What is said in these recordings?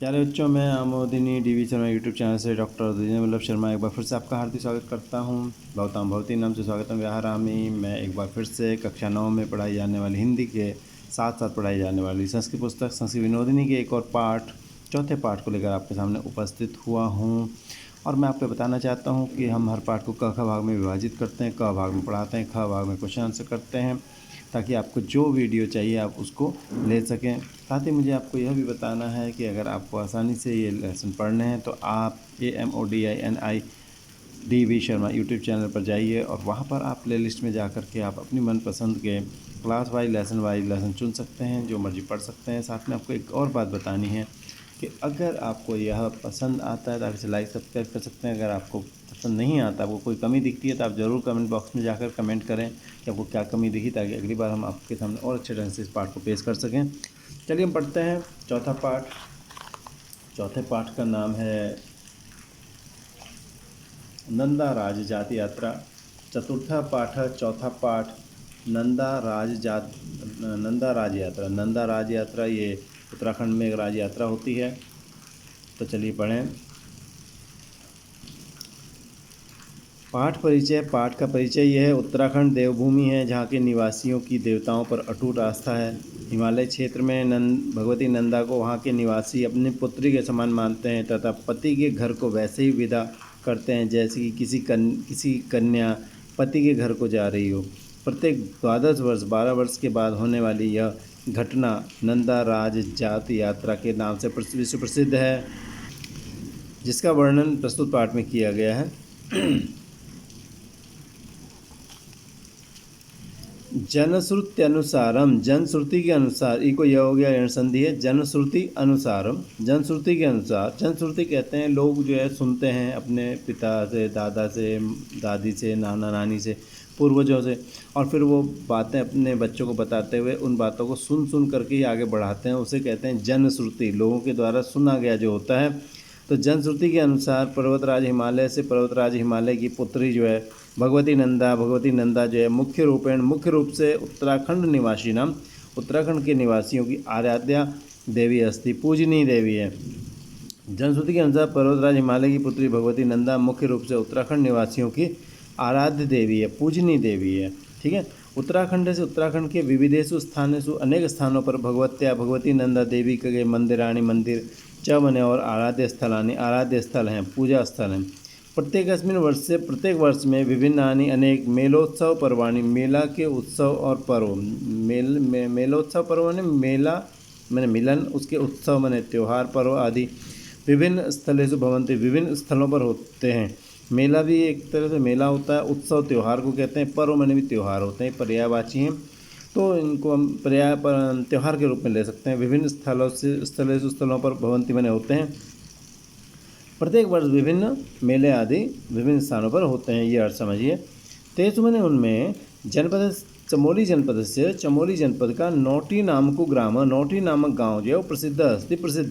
प्यारे बच्चों, मैं आमोदिनी डीवी शर्मा यूट्यूब चैनल से डॉक्टर वल्लभ शर्मा एक बार फिर से आपका हार्दिक स्वागत करता हूं। भवतां भवती नाम से स्वागतम व्याहरामि। मैं एक बार फिर से कक्षा 9 में पढ़ाई जाने वाली हिंदी के साथ साथ पढ़ाई जाने वाली संस्कृत पुस्तक संस्कृत विनोदिनी के एक और पाठ, चौथे पाठ को लेकर आपके सामने उपस्थित हुआ हूँ। और मैं आपको बताना चाहता हूँ कि हम हर पाठ को क ख भाग में विभाजित करते हैं, क भाग में पढ़ाते हैं, ख भाग में क्वेश्चन आंसर करते हैं, ताकि आपको जो वीडियो चाहिए आप उसको ले सकें। साथ ही मुझे आपको यह भी बताना है कि अगर आपको आसानी से ये लेसन पढ़ने हैं तो आप AMODINIDV शर्मा यूट्यूब चैनल पर जाइए और वहाँ पर आप प्ले लिस्ट में जा कर के आप अपनी मनपसंद के क्लास वाइज लेसन चुन सकते हैं, जो मर्जी पढ़ सकते हैं। साथ में आपको एक और बात बतानी है कि अगर आपको यह पसंद आता है तो आप इसे लाइक सब्सक्राइब कर सकते हैं। अगर आपको पसंद नहीं आता, आपको कोई कमी दिखती है, तो आप ज़रूर कमेंट बॉक्स में जाकर कमेंट करें कि आपको क्या कमी दिखी, ताकि अगली बार हम आपके सामने और अच्छे ढंग से इस पाठ को पेश कर सकें। चलिए हम पढ़ते हैं चौथा पाठ। चौथे पाठ का नाम है नंदा राज जाति यात्रा। चतुर्था पाठ, चौथा पाठ नंदा राज यात्रा। नंदा राज यात्रा ये उत्तराखंड में एक राज यात्रा होती है। तो चलिए पढ़ें। पाठ परिचय। पाठ का परिचय यह है, उत्तराखंड देवभूमि है जहाँ के निवासियों की देवताओं पर अटूट आस्था है। हिमालय क्षेत्र में भगवती नंदा को वहाँ के निवासी अपनी पुत्री के समान मानते हैं तथा पति के घर को वैसे ही विदा करते हैं जैसे कि किसी कन्या पति के घर को जा रही हो। प्रत्येक 12 वर्ष के बाद होने वाली यह घटना नंदा राज जाति यात्रा के नाम से विश्व प्रसिद्ध है, जिसका वर्णन प्रस्तुत पाठ में किया गया है। जनश्रुत्यनुसारम, जनश्रुति के अनुसार, इको यह हो गया ऋण संधि है। जनश्रुति अनुसारम, जनश्रुति के अनुसार। जनश्रुति कहते हैं लोग जो है सुनते हैं अपने पिता से, दादा से, दादी से, नाना नानी से, पूर्वजों से, और फिर वो बातें अपने बच्चों को बताते हुए उन बातों को सुन करके ही आगे बढ़ाते हैं। उसे कहते हैं जनश्रुति, लोगों के द्वारा सुना गया जो होता है। तो जनश्रुति के अनुसार पर्वतराज हिमालय की पुत्री जो है भगवती नंदा जो है मुख्य रूप से उत्तराखंड निवासी नाम, उत्तराखंड के निवासियों की आराध्या देवी अस्ति, पूजनीय देवी है। जनश्रुति के अनुसार पर्वतराज हिमालय की पुत्री भगवती नंदा मुख्य रूप से उत्तराखंड निवासियों की आराध्य देवी है, पूजनीय देवी है। ठीक है। उत्तराखंड के विविधेषु स्थानेषु अनेक स्थानों पर भगवती नंदा देवी के मंदिराणि मंदिर च बने और आराध्य स्थल हैं, पूजा स्थल हैं। प्रत्येक वर्ष में विभिन्नानि अनेक मेलोत्सव पर्वाणि, मेला के उत्सव और पर्व, मेलोत्सव पर्व माने मेला माने मिलन, उसके उत्सव माने त्यौहार, पर्व आदि विभिन्न स्थलेषु भवन्ति, विभिन्न स्थलों पर होते हैं। मेला भी एक तरह से मेला होता है, उत्सव त्यौहार को कहते हैं, पर्व माने भी त्यौहार होते हैं, पर्यायवाची हैं, तो इनको हम त्यौहार के रूप में ले सकते हैं। विभिन्न स्थलों पर भवन्ति माने होते हैं। प्रत्येक वर्ष विभिन्न मेले आदि विभिन्न स्थानों पर होते हैं, ये अर्थ समझिए। तेसु मैंने उनमें चमोली जनपद का नौटी नामक गांव जो है वो प्रसिद्ध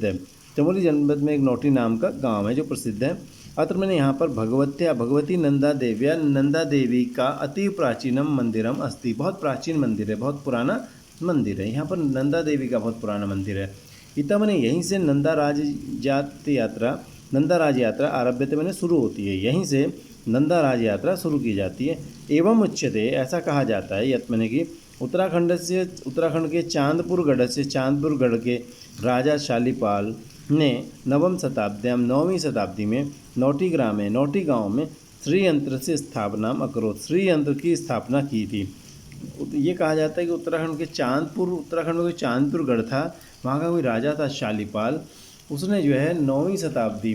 है। चमोली जनपद में एक नौटी नाम का गांव है जो प्रसिद्ध है। अत्र मैंने यहाँ पर भगवती नंदा देवी का अति प्राचीनम मंदिरम अस्ति, बहुत प्राचीन मंदिर है, बहुत पुराना मंदिर है। यहाँ पर नंदा देवी का बहुत पुराना मंदिर है। इतना मैंने यहीं से नंदा राज यात्रा आरभ्यते मैंने शुरू होती है, यहीं से नंदा राज यात्रा शुरू की जाती है। एवं उच्यते, ऐसा कहा जाता है, यत् मैंने कि उत्तराखंड के चांदपुर गढ़ के राजा शालीपाल ने 9वीं शताब्दी में नौटी गांव में श्रीयंत्र से स्थापना अकरोत, श्रीयंत्र की स्थापना की थी। ये कहा जाता है कि उत्तराखंड में कोई चांदपुर गढ़ था, वहाँ का कोई राजा था शालीपाल, उसने जो है 9वीं शताब्दी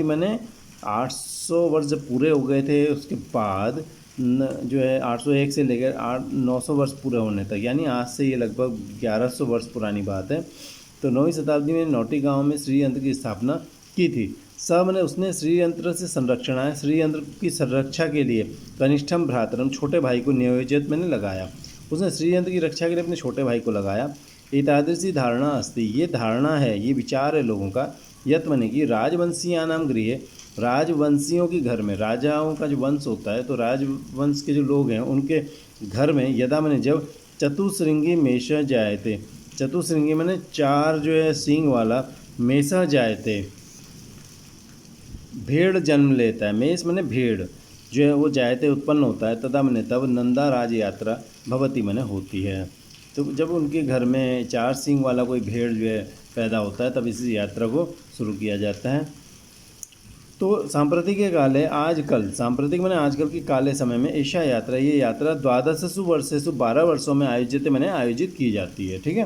मैंने 800 वर्ष जब पूरे हो गए थे, उसके बाद जो है 801 से लेकर 900 वर्ष पूरे होने तक, यानी आज से ये लगभग 1100 वर्ष पुरानी बात है। तो 9वीं शताब्दी में नौटी गांव में श्रीयंत्र की स्थापना की थी। उसने श्रीयंत्र की संरक्षा के लिए कनिष्ठम भ्रातरम, छोटे भाई को नियोजित मैंने लगाया। उसने श्रीयंत्र की रक्षा के लिए अपने छोटे भाई को लगाया। एतादृशी धारणा अस्ति, ये धारणा है, ये विचार है लोगों का, यत् मने कि राजवंशीयानाम गृहे, राजवंशियों के घर में, राजाओं का जो वंश होता है, तो राजवंश के जो लोग हैं उनके घर में, यदा मैंने जब चतुश्रृंगी मेष जाए थे, चतुश्रृंगी मैंने 4 जो है सींग वाला मेषः जायते, भेड़ जन्म लेता है। मेष माने भेड़ जो है वो जायते उत्पन्न होता है। तदा मैंने तब नंदा राज यात्रा भवती मैंने होती है। तो जब उनके घर में 4 सींग वाला कोई भेड़ जो है पैदा होता है तब इसी यात्रा को शुरू किया जाता है। तो सांप्रतिक काले आजकल, सांप्रतिक मैंने आजकल के काले समय में एषा यात्रा, ये यात्रा 12 वर्षेषु 12 वर्षों में आयोजित की जाती है। ठीक है।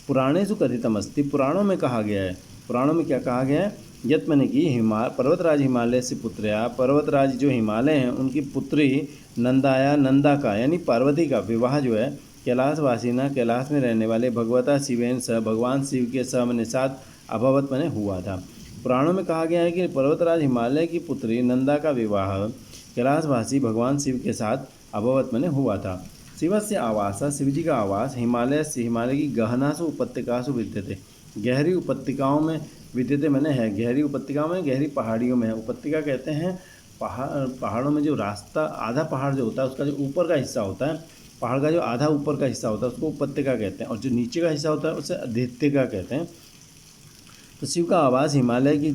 पुराणेषु कथितमस्ति, पुराणों में कहा गया है। पुराणों में क्या कहा गया है? यत् मैंने कि पर्वतराज हिमालय से पुत्रया, पर्वतराज जो हिमालय हैं उनकी पुत्री नंदाया, नंदा का यानी पार्वती का विवाह जो है कैलाशवासीना, कैलाश में रहने वाले भगवता शिवेन स, भगवान शिव के स मैंने साथ अभवत मैंने हुआ था। पुराणों में कहा गया है कि पर्वतराज हिमालय की पुत्री नंदा का विवाह कैलाशवासी भगवान शिव के साथ अभवत मैंने हुआ था। शिवस्य आवास, शिवजी का आवास हिमालय से, हिमालय की गहनासु उपत्यकासु विद्यते, गहरी उपत्यकाओं में विद्यते मैंने है। गहरी उपत्यकाओं में, गहरी पहाड़ियों में है। उपत्यका कहते हैं पहाड़ों में जो रास्ता, आधा पहाड़ जो होता है उसका जो ऊपर का हिस्सा होता है, पहाड़ का जो आधा ऊपर का हिस्सा होता है उसको उपत्यका कहते हैं, और जो नीचे का हिस्सा होता है उसे अधीत्यका कहते हैं। तो शिव का आवास हिमालय की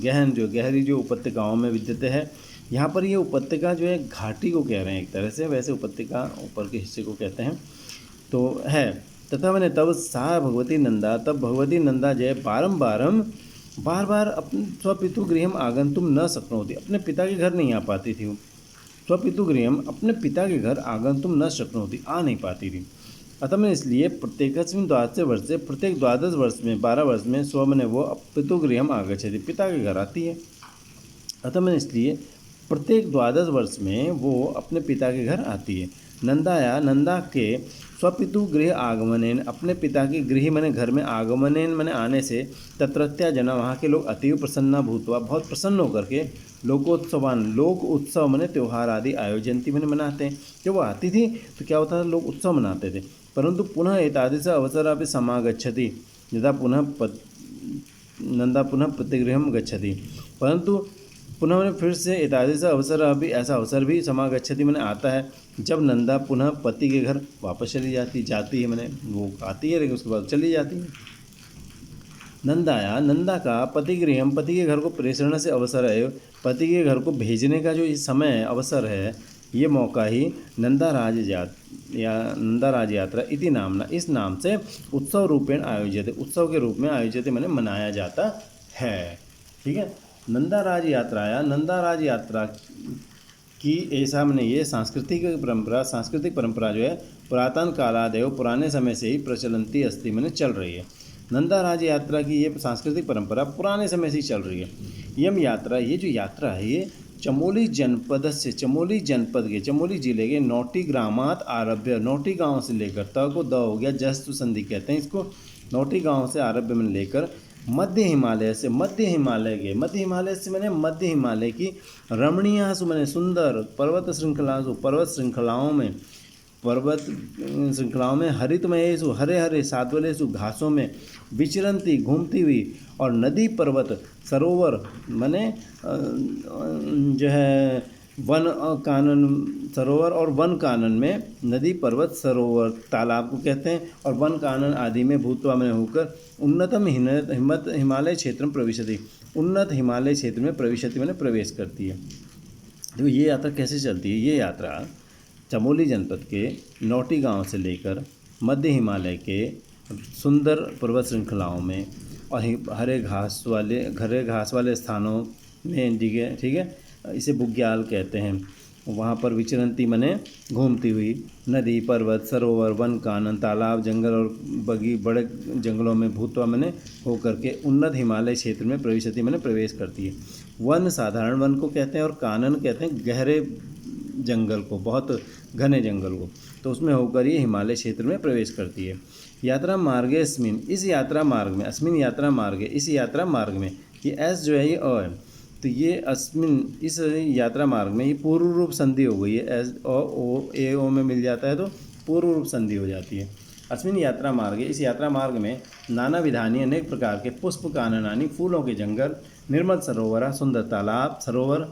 गहन जो गहरी जो उपत्यकाओं में विद्यते है। यहाँ पर ये उपत्यका जो है घाटी को कह रहे हैं एक तरह से, वैसे उपत्यका ऊपर के हिस्से को कहते हैं तो है। तथा मैंने तब सा भगवती नंदा, तब भगवती नंदा जो है बार बार अपने स्वपितुगृहम आगंतुम न शक्नोति, अपने पिता के घर नहीं आ पाती थी। स्वपितुगृहम, अपने पिता के घर आगंतुम न शक्नोति, आ नहीं पाती थी। अतः मैं इसलिए प्रत्येकस्मिन् 12 वर्षे, प्रत्येक 12 वर्ष में, 12 वर्ष में स्वमने वो पितुगृहम आगच्छति, पिता के घर आती है। अतः मैं इसलिए प्रत्येक 12 वर्ष में वो अपने पिता के घर आती है। नंदाया, नंदा के स्वपितु गृह आगमनेन, अपने पिता के गृह मैंने घर में, आगमनेन मैंने आने से, तत्रत्या जना, वहाँ के लोग अतीव प्रसन्ना भूतवा, बहुत प्रसन्न होकर के लोकोत्सवान, लोक उत्सव मैंने त्यौहार आदि आयोजनती मैंने मनाते हैं। जब वो आती थी तो क्या होता था, लोग उत्सव मनाते थे। परंतु पुनः एतादृश अवसर अभी समागच्छति, यदा नंदा पुनः प्रतिगृहम गच्छति, परंतु पुनः मैंने फिर से एतादृश अवसर, अभी ऐसा अवसर भी समागच्छति मैंने आता है जब नंदा पुनः पति के घर वापस चली जाती है मैंने, वो आती है लेकिन उसके बाद चली जाती है। नंदाया, नंदा का पतिगृहम, पति के घर को प्रेषण से अवसर है, पति के घर को भेजने का जो ये समय है, अवसर है, ये मौका ही नंदा राज यात्रा इति नामना, इस नाम से उत्सव रूपेण आयोजित, उत्सव के रूप में आयोजित मैंने मनाया जाता है। ठीक है। नंदा राज यात्रा की ऐसा मैंने ये सांस्कृतिक परंपरा जो है पुरातन कालादेव, पुराने समय से ही प्रचलनती अस्ति मैंने चल रही है। नंदा राज यात्रा की ये सांस्कृतिक परंपरा पुराने समय से ही चल रही है। यम यात्रा, ये जो यात्रा है ये चमोली जनपद से, चमोली जनपद के, चमोली जिले के नौटी ग्रामात आरभ्य, नौटी गांव से लेकर, त को द हो गया, जस्तु संधि कहते हैं इसको, नौटी गांव से आरभ्य में लेकर मध्य हिमालय से, मध्य हिमालय से मैंने मध्य हिमालय की रमणीयासु मैंने सुंदर पर्वत श्रृंखलाओं में हरितमयेषु, हरे हरे साद्वलेषु, घासों में विचरंती, घूमती हुई, और नदी पर्वत सरोवर माने जो है वन कानन, सरोवर और वन कानन में, नदी पर्वत सरोवर तालाब को कहते हैं, और वन कानन आदि में भूतवा में होकर उन्नतम हिमालय क्षेत्र में प्रविशति, उन्नत हिमालय क्षेत्र में प्रविशति मैंने प्रवेश करती है। तो ये यात्रा कैसे चलती है? ये यात्रा चमोली जनपद के नौटी गांव से लेकर मध्य हिमालय के सुंदर पर्वत श्रृंखलाओं में और हरे घास वाले स्थानों में, ठीक है, इसे बुग्याल कहते हैं, वहाँ पर विचरंती मने घूमती हुई, नदी पर्वत सरोवर वन कानन तालाब जंगल और बड़े जंगलों में भूतवा मने होकर के उन्नत हिमालय क्षेत्र में प्रविशति मने प्रवेश करती है। वन साधारण वन को कहते हैं और कानन कहते हैं गहरे जंगल को, बहुत घने जंगल को, तो उसमें होकर ये हिमालय क्षेत्र में प्रवेश करती है। यात्रा मार्गे अस्मिन, इस यात्रा मार्ग में, अस्मिन यात्रा मार्गे, इस यात्रा मार्ग में, ये एस जो है ये अ है, तो ये अस्मिन, इस यात्रा मार्ग में, ये पूर्व रूप संधि हो गई है, एस ओ ए ओ में मिल जाता है तो पूर्व रूप संधि हो जाती है। अस्मिन यात्रा मार्गे, इस यात्रा मार्ग में नाना विधानी, अनेक प्रकार के पुष्प काननानी, फूलों के जंगल, निर्मल सरोवर, सुंदर तालाब सरोवर,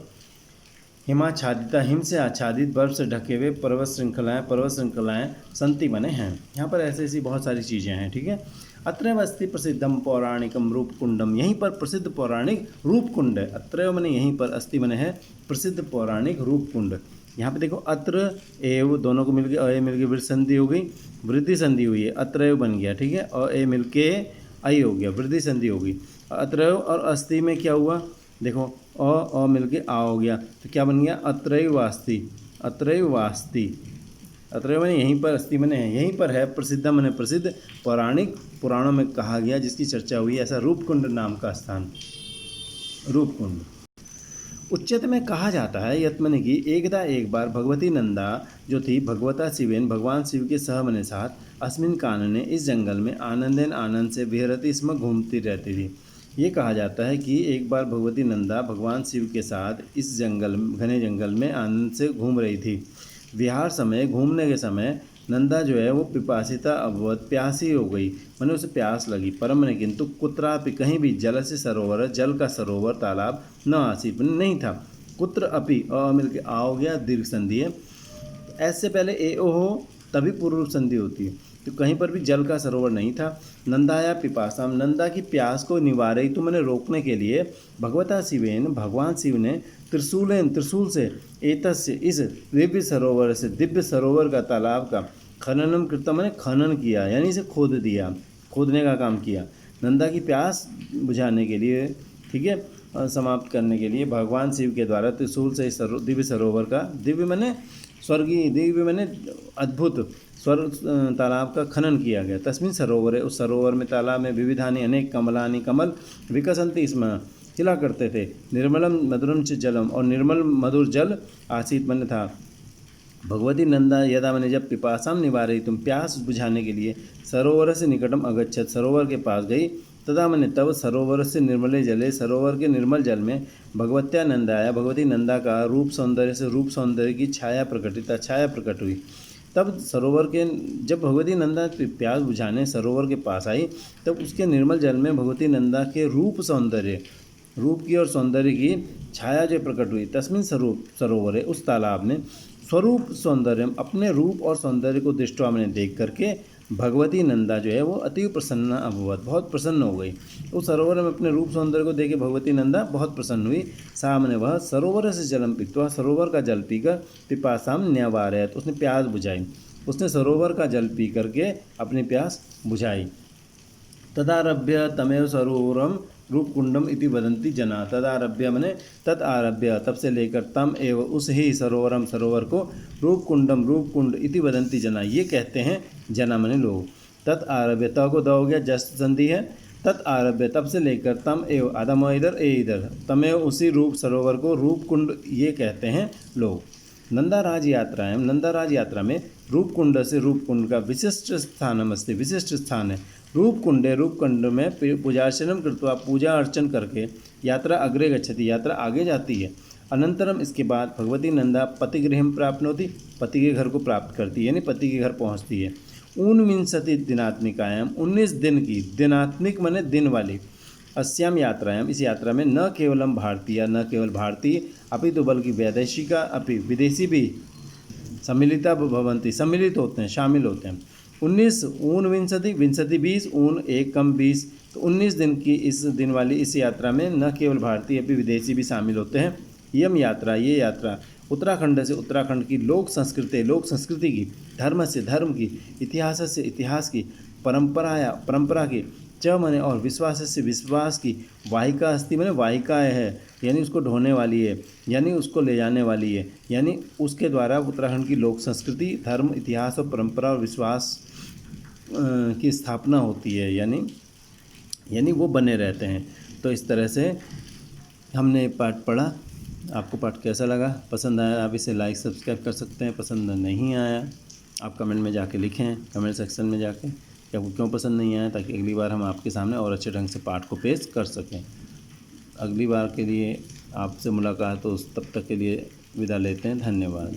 हिमाच्छादिता, हिम से आच्छादित बर्फ से ढके हुए पर्वत श्रृंखलाएँ संति बने हैं। यहाँ पर ऐसी ऐसी बहुत सारी चीज़ें हैं, ठीक है। अत्रैव अस्ति प्रसिद्धम पौराणिकम रूपकुंडम, यहीं पर प्रसिद्ध पौराणिक रूपकुंड है। अत्रैव मने यहीं पर, अस्ति मने है प्रसिद्ध पौराणिक रूपकुंड। यहाँ पे देखो अत्र एव दोनों को मिलके अ मिलके वृद्धि संधि हो गई, वृद्धि संधि हुई है, अत्रैव बन गया, ठीक है। और ए मिलके आई हो गया, वृद्धि संधि हो गई। अत्रैव और अस्ति में क्या हुआ, देखो अ मिलके आ हो गया, तो क्या बन गया, अत्रैव वास्ति, अत्रैव वास्ति। अत्रैव मने यहीं पर, अस्ति मने है यहीं पर है, प्रसिद्ध मने प्रसिद्ध, पौराणिक पुराणों में कहा गया जिसकी चर्चा हुई, ऐसा रूपकुंड नाम का स्थान, रूपकुंड। उच्चत में कहा जाता है यत्मने की एकदा एक बार भगवती नंदा जो थी भगवता शिवेन भगवान शिव के सहमने साथ अस्मिन कानने इस जंगल में आनंदेन आनंद से विहरती इसमें घूमती रहती थी। ये कहा जाता है कि एक बार भगवती नंदा भगवान शिव के साथ इस जंगल घने जंगल में आनंद से घूम रही थी। विहार समय घूमने के समय नंदा जो है वो पिपासिता अववत, प्यासी हो गई, मैंने उसे प्यास लगी। परम ने किंतु कुत्रापि कहीं भी जल से सरोवर, जल का सरोवर तालाब न आसीत नहीं था। कुत्र अपि अ मिल के आ हो गया, दीर्घ संधि है। ऐसे पहले ए ओ हो तभी पूर्व संधि होती है, तो कहीं पर भी जल का सरोवर नहीं था। नंदाया पिपासाम, नंदा की प्यास को निवारे तो मैंने रोकने के लिए भगवता शिवेन भगवान शिव ने त्रिशूलेन त्रिशूल से एतस्य इस दिव्य सरोवर से, दिव्य सरोवर का तालाब का खननम कृतम मैंने खनन किया, यानी इसे खोद दिया, खोदने का काम किया। नंदा की प्यास बुझाने के लिए, ठीक है, समाप्त करने के लिए भगवान शिव के द्वारा त्रिशूल से इस दिव्य सरोवर का, दिव्य मैंने स्वर्गीय, दिव्य मैंने अद्भुत स्वर्ग तालाब का खनन किया गया। तस्मिन सरोवर है, उस सरोवर में तालाब में विविधानि अनेक कमलानि कमल विकसंति इसमें खिला करते थे। निर्मलम मधुरम च जलम, और निर्मल मधुर जल आसीत मन था। भगवती नंदा यदा मैंने जब पिपासाम निवारई तुम प्यास बुझाने के लिए सरोवर से निकटम अगच्छत, सरोवर के पास गई, तदा मैंने तब सरोवर से निर्मले जले, सरोवर के निर्मल जल में भगवत्या नंदाया, भगवती नंदा का रूप सौंदर्य से रूप सौंदर्य की छाया प्रकटिता, छाया प्रकट हुई। तब सरोवर के, जब भगवती नंदा प्यास बुझाने सरोवर के पास आई, तब उसके निर्मल जल में भगवती नंदा के रूप सौंदर्य, रूप की और सौंदर्य की छाया जो प्रकट हुई। तस्मिन स्वरूप सरोवर है, उस तालाब में स्वरूप सौंदर्य, अपने रूप और सौंदर्य को दृष्टवा मैंने देख करके भगवती नंदा जो है वो अतीव प्रसन्न अभवत, बहुत प्रसन्न हो गई। उस सरोवर में अपने रूप सौंदर्य को देखे भगवती नंदा बहुत प्रसन्न हुई। सामने वह सरोवर से जलम पीत्वा, सरोवर का जल पीकर पिपासाम न्यवारयत, उसने प्यास बुझाई, उसने सरोवर का जल पी करके अपनी प्यास बुझाई। तदारभ्य तमेव सरोवरम रूपकुंडम इति वदंती जना, तदारभ्य मने तद आरभ्य, तब से लेकर तम एव उस ही सरोवरम सरोवर को रूपकुंडम रूपकुंड इति वदंती जना, ये कहते हैं जना मने लोग। तत् आरभ्य, त को द हो गया, जस्ट संधि है। तत् आरभ्य तब से लेकर तम एव आदम इधर ए इधर, तमेव उसी रूप सरोवर को रूपकुंड ये कहते हैं लोग। नंदाराज यात्राएं, नंदाराज यात्रा में रूपकुंड से रूपकुंड का विशिष्ट स्थानम अस्ति, विशिष्ट स्थान है। रूपकुंडे, रूपकुंड में पूजार्चनम कृत्वा, पूजा अर्चन करके यात्रा अग्रे गच्छति, यात्रा आगे जाती है। अनंतरम इसके बाद भगवती नंदा पतिगृहम प्राप्नोति, पति के घर को प्राप्त करती है, यानी पति के घर पहुंचती है। ऊनविंशति दिनात्मिकायाम, 19 दिन की, दिनात्मिक माने दिन वाली, अस्याम यात्रायाम, इस यात्रा में न केवलम भारतीय, न केवल भारतीय अपितु तो बल्कि वैदेशिका अपि, विदेशी भी सम्मिलिता भवंती, सम्मिलित होते हैं, शामिल होते हैं। 19 ऊनविंशति, विंशति 20, ऊन एक कम 20, तो 19 दिन की इस दिन वाली इस यात्रा में न केवल भारतीय अभी विदेशी भी शामिल होते हैं। यम यात्रा, ये यात्रा उत्तराखंड से उत्तराखंड की लोक संस्कृति की, धर्म से धर्म की, इतिहास से इतिहास की, परंपरा की, च मने और विश्वास से विश्वास की, वाहिका अस्ति मने वाहिकाएँ है, यानी उसको ढोने वाली है, यानी उसको ले जाने वाली है, यानी उसके द्वारा उत्तराखंड की लोक संस्कृति, धर्म, इतिहास और परंपरा और विश्वास की स्थापना होती है, यानी वो बने रहते हैं। तो इस तरह से हमने पाठ पढ़ा। आपको पाठ कैसा लगा? पसंद आया आप इसे लाइक सब्सक्राइब कर सकते हैं, पसंद नहीं आया आप कमेंट में जाके लिखें, कमेंट सेक्शन में जाके कि आपको क्यों पसंद नहीं आया, ताकि अगली बार हम आपके सामने और अच्छे ढंग से पाठ को पेश कर सकें। अगली बार के लिए आपसे मुलाकात हो, तब तक के लिए विदा लेते हैं। धन्यवाद।